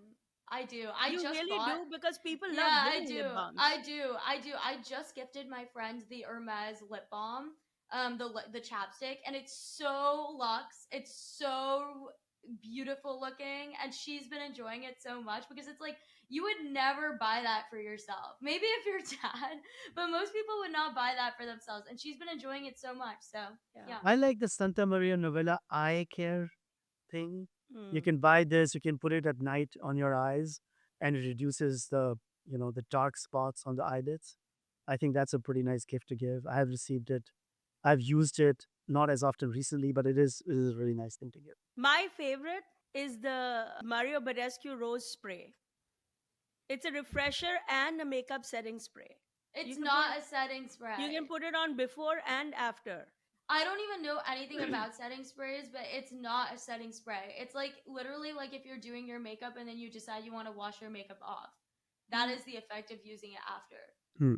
I do. I You just really bought. do because people love Yeah, I giving do. lip balms. I do. I do. I just gifted my friend the Hermes lip balm, the chapstick, and it's so luxe. It's so beautiful looking, and she's been enjoying it so much because it's like you would never buy that for yourself. Maybe if you're dad, but most people would not buy that for themselves, and she's been enjoying it so much. So Yeah. yeah. I like the Santa Maria Novella eye care thing. You Hmm. can buy this. You can put it at night on your eyes, and it reduces the dark spots on the eyelids. I think that's a pretty nice gift to give. I have received it. I've used it not as often recently, but it is a really nice thing to give. My favorite is the Mario Badescu Rose Spray. It's a refresher and a makeup setting spray. You It's can put not a setting spray. you can put it on before and after. I don't even know anything about setting sprays, but it's not a setting spray. It's like literally like if you're doing your makeup and then you decide you want to wash your makeup off. That is the effect of using it after. Hmm.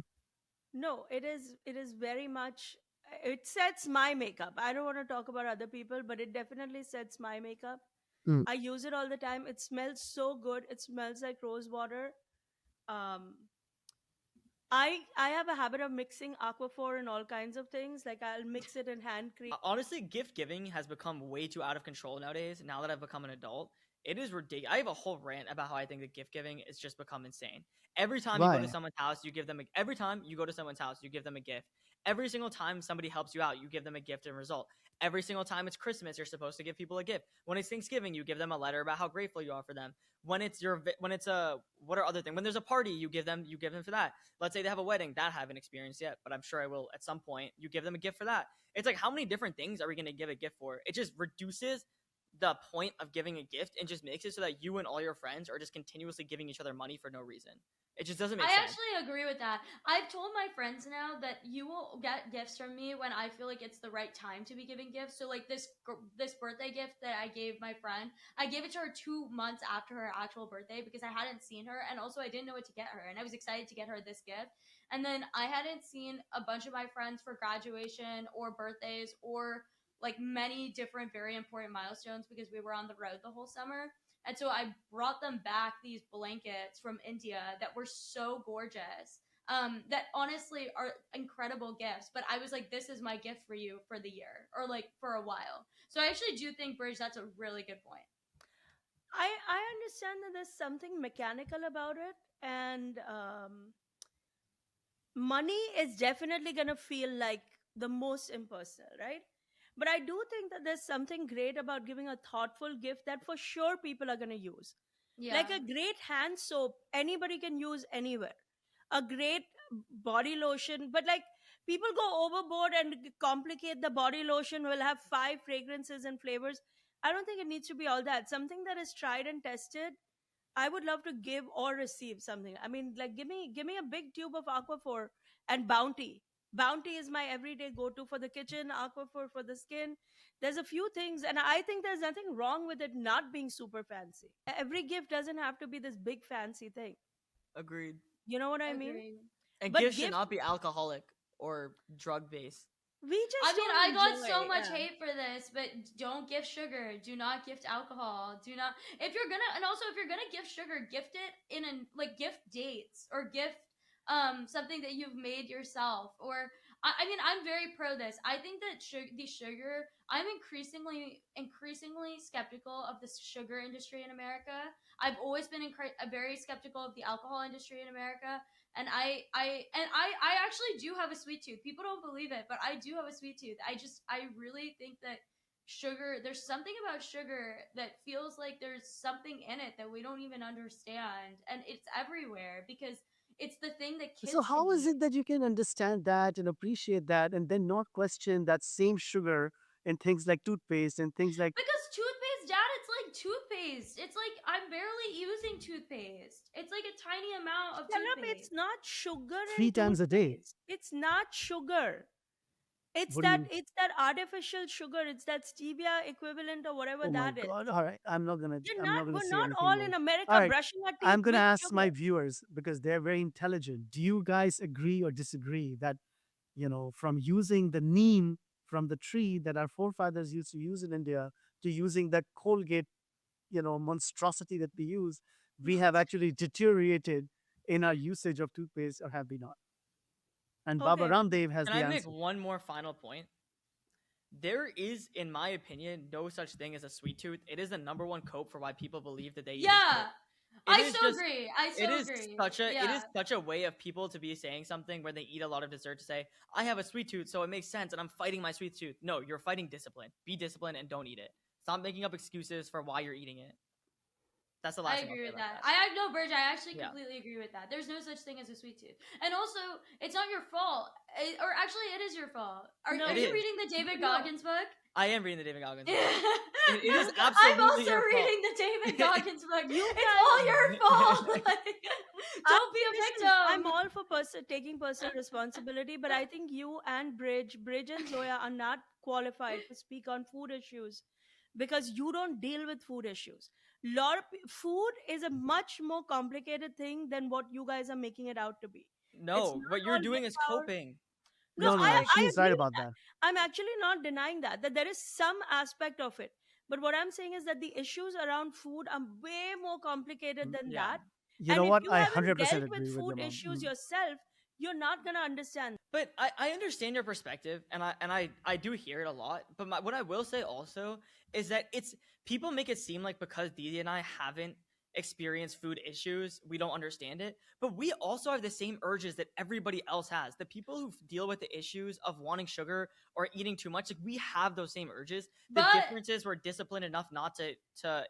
No, it is very much it sets my makeup. I don't want to talk about other people, but it definitely sets my makeup. Hmm. I use it all the time. It smells so good. It smells like rose water. Um I have a habit of mixing aquaphor and all kinds of things. Like I'll mix it in hand cream. Honestly, gift giving has become way too out of control nowadays. Now that I've become an adult, it is ridiculous. I have a whole rant about how I think that gift giving is just become insane. Every time you go to Why? someone's house, you give them. Every time you go to someone's house, you give them a gift. Every single time somebody helps you out, you give them a gift in result. Every single time it's Christmas, you're supposed to give people a gift. When it's Thanksgiving, you give them a letter about how grateful you are for them. When it's a what are other things? When there's a party, you give them for that. Let's say they have a wedding, that I haven't experienced yet, but I'm sure I will at some point. You give them a gift for that. It's like, how many different things are we going to give a gift for? It just reduces the point of giving a gift and just makes it so that you and all your friends are just continuously giving each other money for no reason. It just doesn't make I sense. actually agree with that. I've told my friends now that you will get gifts from me when I feel like it's the right time to be giving gifts. So like this birthday gift that I gave my friend, I gave it to her 2 months after her actual birthday because I hadn't seen her, and also I didn't know what to get her, and I was excited to get her this gift. And then I hadn't seen a bunch of my friends for graduation or birthdays or like many different very important milestones because we were on the road the whole summer. And so I brought them back these blankets from India that were so gorgeous. That honestly are incredible gifts. But I was like, this is my gift for you for the year or like for a while. So I actually do think, Bridge, that's a really good point. I understand that there's something mechanical about it, and money is definitely going to feel like the most impersonal, right? But I do think that there's something great about giving a thoughtful gift that for sure people are going to use. Yeah. Like a great hand soap, anybody can use anywhere. A great body lotion, but like people go overboard and complicate the body lotion, will have five fragrances and flavors. I don't think it needs to be all that. Something that is tried and tested, I would love to give or receive something. I mean, like give me a big tube of Aquaphor and Bounty. Bounty is my everyday go-to for the kitchen, Aquaphor for the skin. There's a few things, and I think there's nothing wrong with it not being super fancy. Every gift doesn't have to be this big fancy thing. Agreed. You know what I mean? Agreed. And But gifts should gift, not be alcoholic or drug based. we I just mean, don't I got enjoy. so much Yeah. hate for this, but don't gift sugar. Do not gift alcohol. Do not if you're gonna and also if you're gonna gift sugar, gift it in a like gift dates or gift something that you've made yourself or I mean I'm very pro this. I think that the sugar I'm increasingly skeptical of the sugar industry in America. I've always been very skeptical of the alcohol industry in America, and I actually do have a sweet tooth. People don't believe it, but I do have a sweet tooth. I really think that sugar, there's something about sugar that feels like there's something in it that we don't even understand, and it's everywhere because it's the thing that So kids can how is eat. it that you can understand that and appreciate that and then not question that same sugar in things like toothpaste and things like Because toothpaste, Dad, it's like toothpaste. It's like I'm barely using toothpaste. It's like a tiny amount of Shut up, it's toothpaste. not sugar three in times a day? toothpaste. It's not sugar. What do you? It's that artificial sugar. It's that stevia equivalent or whatever Oh my that is. God! All right, You're I'm not. not gonna We're say not anything all more. in All America right, brushing our I'm teeth gonna with ask my sugar. viewers because they're very intelligent. Do you guys agree or disagree that from using the neem from the tree that our forefathers used to use in India to using that Colgate, monstrosity that we use, we have actually deteriorated in our usage of toothpaste, or have we not? And Baba Okay. Ramdev has Can the I make answer. one more final point? There is, in my opinion, no such thing as a sweet tooth. It is the number one cope for why people believe that they eat a Yeah, shit. It I is so just agree. I it so is agree. such a it Yeah, is such a way of people to be saying something where they eat a lot of dessert to say, I have a sweet tooth, so it makes sense and I'm fighting my sweet tooth. No, you're fighting discipline. Be disciplined and don't eat it. Stop making up excuses for why you're eating it. That's the last I thing I'll agree say with about that. that. I no, Bridge. I actually Yeah. completely agree with that. There's no such thing as a sweet tooth, and also it's not your fault. Or actually, it is your fault. No, Are It you is. reading the David No. Goggins book? I am reading the David Goggins book. It is I'm absolutely also your fault. reading the David Goggins book. You It's guys- all your fault. Like, don't be a Listen, victim. I'm all for taking personal responsibility, but I think you and Bridge and Zoya are not qualified to speak on food issues because you don't deal with food issues. Food is a much more complicated thing than what you guys are making it out to be. It's No, not what you're all doing is willpower. coping. No, No, It's no, no. like I She's right agree with about that. that. I'm actually not denying that there is some aspect of it. But what I'm saying is that the issues around food are way more complicated than yeah. that. You And know if what? you I haven't 100% dealt with agree with your food mom. issues yourself, you're not going to understand. But I understand your perspective, and I do hear it a lot. But what I will say also is that it's people make it seem like because Didi and I haven't experienced food issues, we don't understand it. But we also have the same urges that everybody else has. The people who deal with the issues of wanting sugar or eating too much, like we have those same urges. The But difference is we're disciplined enough not to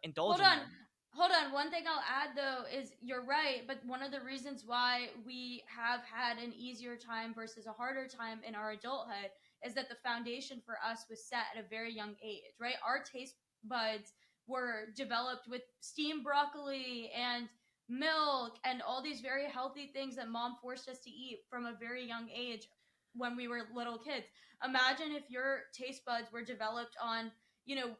indulge hold in on. them. Hold on. One thing I'll add though is you're right, but one of the reasons why we have had an easier time versus a harder time in our adulthood is that the foundation for us was set at a very young age, right? Our taste buds were developed with steamed broccoli and milk and all these very healthy things that mom forced us to eat from a very young age when we were little kids. Imagine if your taste buds were developed on,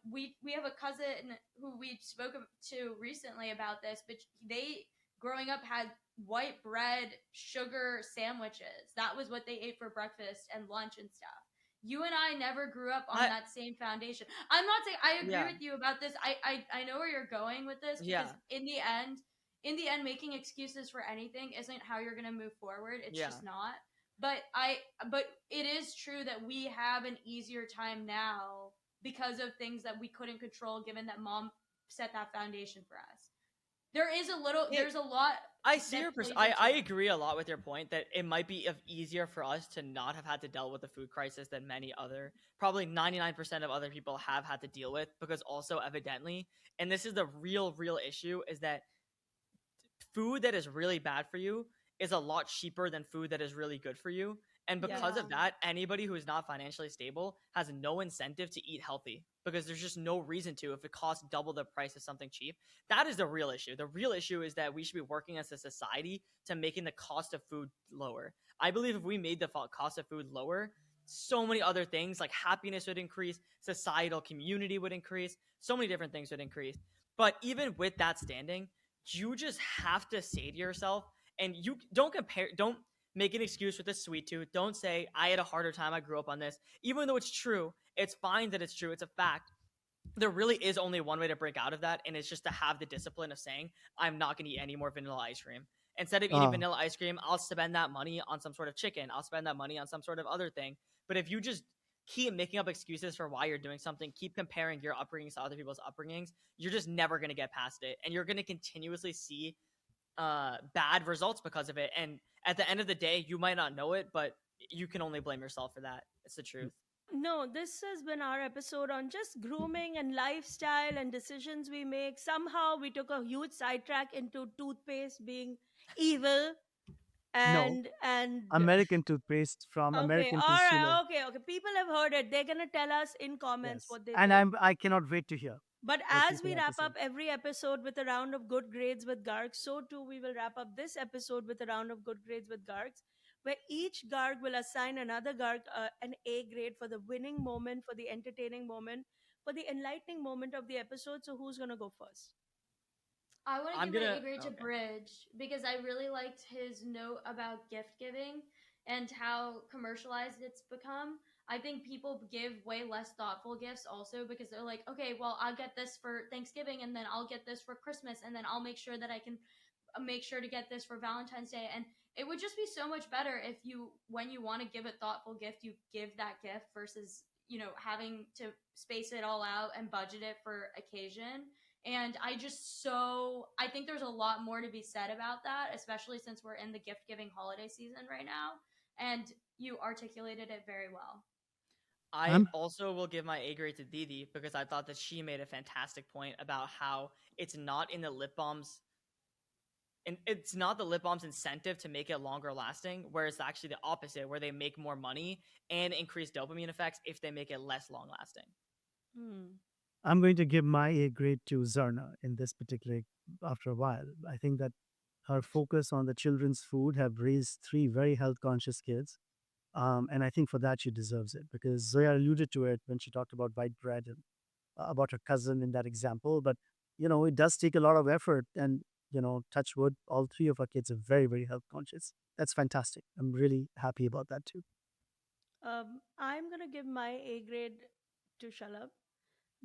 we have a cousin who we spoke to recently about this, but they growing up had white bread sugar sandwiches. That was what they ate for breakfast and lunch and stuff. You and I never grew up on that same foundation. I'm not saying I agree Yeah. with you about this. I know where you're going with this because Yeah. in the end making excuses for anything isn't how you're going to move forward. It's Yeah. just not. But it is true that we have an easier time now because of things that we couldn't control given that mom set that foundation for us. There's a lot. I see that your plays I into it. agree a lot with your point that it might be easier for us to not have had to deal with the food crisis than many other, probably 99% of other people have had to deal with, because also evidently, and this is the real issue, is that food that is really bad for you is a lot cheaper than food that is really good for you. And because of Yeah. that, anybody who is not financially stable has no incentive to eat healthy because there's just no reason to if it costs double the price of something cheap. That is the real issue. The real issue is that we should be working as a society to making the cost of food lower. I believe if we made the cost of food lower, so many other things like happiness would increase, societal community would increase, so many different things would increase. But even with that standing, you just have to say to yourself, and you don't make an excuse with a sweet tooth. Don't say, I had a harder time, I grew up on this. Even though it's true, it's fine that it's true, it's a fact. There really is only one way to break out of that, and it's just to have the discipline of saying, I'm not going to eat any more vanilla ice cream. Instead of eating vanilla ice cream, I'll spend that money on some sort of chicken. I'll spend that money on some sort of other thing. But if you just keep making up excuses for why you're doing something, keep comparing your upbringings to other people's upbringings, you're just never going to get past it. And you're going to continuously see bad results because of it. And at the end of the day, you might not know it, but you can only blame yourself for that. It's the truth. No, this has been our episode on just grooming and lifestyle and decisions we make. Somehow we took a huge sidetrack into toothpaste being evil No, and American toothpaste from okay, American all consumer. right, okay. People have heard it. They're gonna tell us in comments Yes, what they and think. I cannot wait to hear But what as people we have to wrap say. up every episode with a round of good grades with Garg, so too we will wrap up this episode with a round of good grades with Gargs, where each Garg will assign another Garg an A grade for the winning moment, for the entertaining moment, for the enlightening moment of the episode. So who's gonna go first? I want to I'm give my gonna A grade to okay. Bridge because I really liked his note about gift giving and how commercialized it's become. I think people give way less thoughtful gifts also because they're like, okay, well, I'll get this for Thanksgiving and then I'll get this for Christmas and then I'll make sure that I can make sure to get this for Valentine's Day. And it would just be so much better if you, when you want to give a thoughtful gift, you give that gift versus, having to space it all out and budget it for occasion. And I think there's a lot more to be said about that, especially since we're in the gift giving holiday season right now. And you articulated it very well. I I'm also will give my A grade to Didi because I thought that she made a fantastic point about how it's not in the lip balms and it's not the lip balm's incentive to make it longer lasting, where it's actually the opposite, where they make more money and increase dopamine effects if they make it less long lasting. Hmm. I'm going to give my A grade to Zarna in this particular. After a while, I think that her focus on the children's food have raised three very health conscious kids. And I think for that she deserves it because Zoya alluded to it when she talked about white bread and about her cousin in that example. But it does take a lot of effort, and touch wood, all three of our kids are very, very health conscious. That's fantastic. I'm really happy about that too. I'm gonna give my A grade to Shalab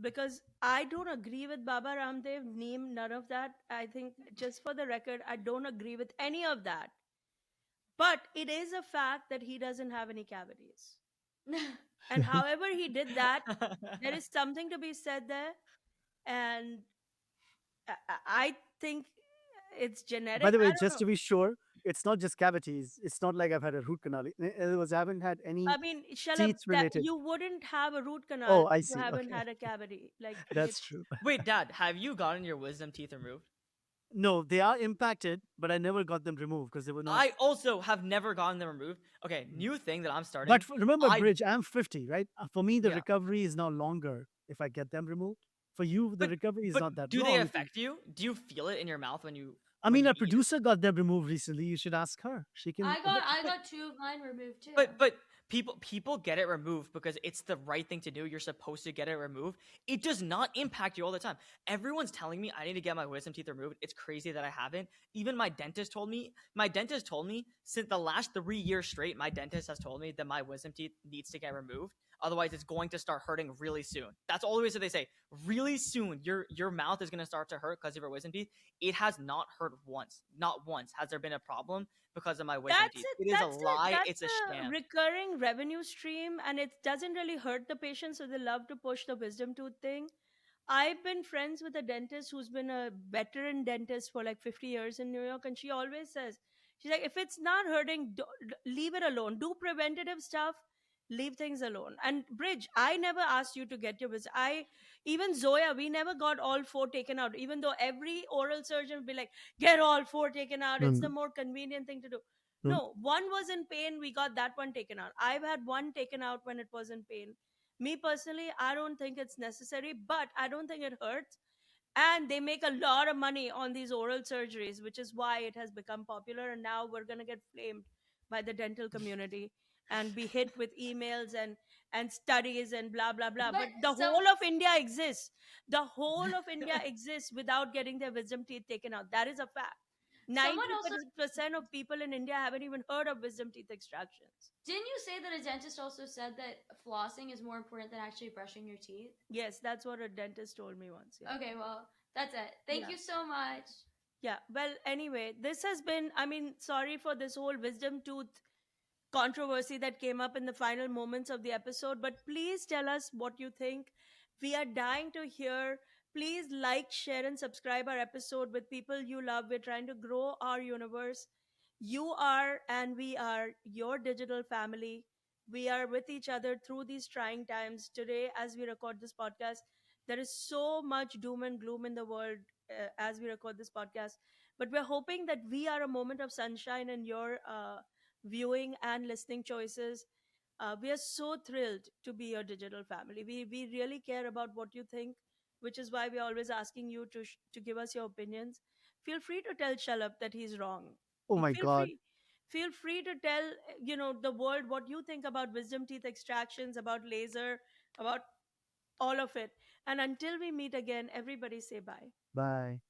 because I don't agree with Baba Ramdev, Neem, none of that. I think, just for the record, I don't agree with any of that. But it is a fact that he doesn't have any cavities. And however he did that, there is something to be said there. And I think it's By genetic. the way, I don't just know. to be sure, it's not just cavities. It's not like I've had a root canal. In other words, I haven't had any I mean, Shalab, teeth that related. you wouldn't have a root canal Oh, I if you see. haven't Okay. had a cavity. Like That's it's true. Wait, Dad, have you gotten your wisdom teeth removed? No, they are impacted, but I never got them removed because they were not. I also have never gotten them removed. Okay, Mm. new thing that I'm starting. But remember, I Bridge, I'm 50, right? For me, the Yeah, recovery is now longer if I get them removed. For you, the but recovery is but not that do they long. affect you? Do you feel it in your mouth when you I mean, a eat? producer got them removed recently. You should ask her. She can. I But got two of mine removed too. but people get it removed because it's the right thing to do. You're supposed to get it removed. It does not impact you all the time. Everyone's telling me I need to get my wisdom teeth removed. It's crazy that I haven't. Even my dentist told me. My dentist told me since the last 3 years straight. My dentist has told me that my wisdom teeth needs to get removed. Otherwise, it's going to start hurting really soon. That's always what they say. Really soon, your mouth is going to start to hurt because of your wisdom teeth. It has not hurt once. Not once has there been a problem because of my wisdom that's teeth. it. It is a lie. It's a That's a sham. recurring revenue stream, and it doesn't really hurt the patient, so they love to push the wisdom tooth thing. I've been friends with a dentist who's been a veteran dentist for like 50 years in New York, and she always says, she's like, if it's not hurting, leave it alone. Do preventative stuff, leave things alone. And Bridge, I never asked you to get your wisdom. Even Zoya, we never got all four taken out, even though every oral surgeon would be like, get all four taken out. It's the Mm, more convenient thing to do. mm. No, one was in pain. We got that one taken out. I've had one taken out when it was in pain. Me personally, I don't think it's necessary, but I don't think it hurts. And they make a lot of money on these oral surgeries, which is why it has become popular. And now we're going to get flamed by the dental community and be hit with emails and studies and blah blah blah. But But the some whole of India exists. The whole of India exists without getting their wisdom teeth taken out. That is a fact. someone also 90% of people in India haven't even heard of wisdom teeth extractions. didn't you say that a dentist also said that flossing is more important than actually brushing your teeth? Yes, that's what a dentist told me once. Yeah. Okay, well, that's it. Thank Yeah. you so much. Yeah. Well, anyway, this has been, I mean, sorry for this whole wisdom tooth controversy that came up in the final moments of the episode. But please tell us what you think. We are dying to hear. Please like, share, and subscribe our episode with people you love. We're trying to grow our universe. You are and we are your digital family. We are with each other through these trying times. Today, as we record this podcast, there is so much doom and gloom in the world as we record this podcast. But we're hoping that we are a moment of sunshine in your viewing and listening choices. We are so thrilled to be your digital family. We really care about what you think, which is why we're always asking you to give us your opinions. Feel free to tell Shalab that he's wrong. Oh my Feel God. free. Feel free to tell the world what you think about wisdom teeth extractions, about laser, about all of it. And until we meet again, everybody say bye. Bye.